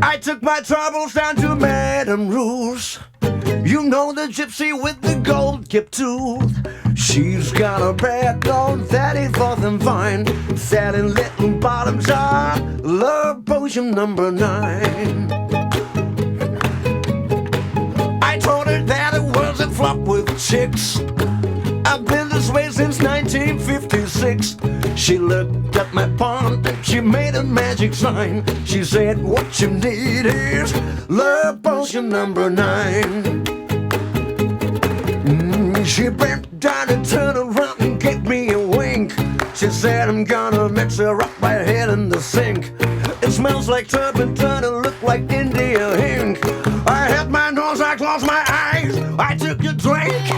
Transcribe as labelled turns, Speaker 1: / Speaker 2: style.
Speaker 1: I took my troubles down to Madame Rouge. You know the gypsy with the gold-tipped tooth. She's got a bag on 34th and Vine, selling little bottoms are love potion number 9. I told her that it wasn't flop with chicks. I've been this way since 1956. She looked at my palm and she made a magic sign. She said, what you need is love potion number 9. She bent down and turned around and gave me a wink. She said, I'm gonna mix her up right here in the sink. It smells like turpentine and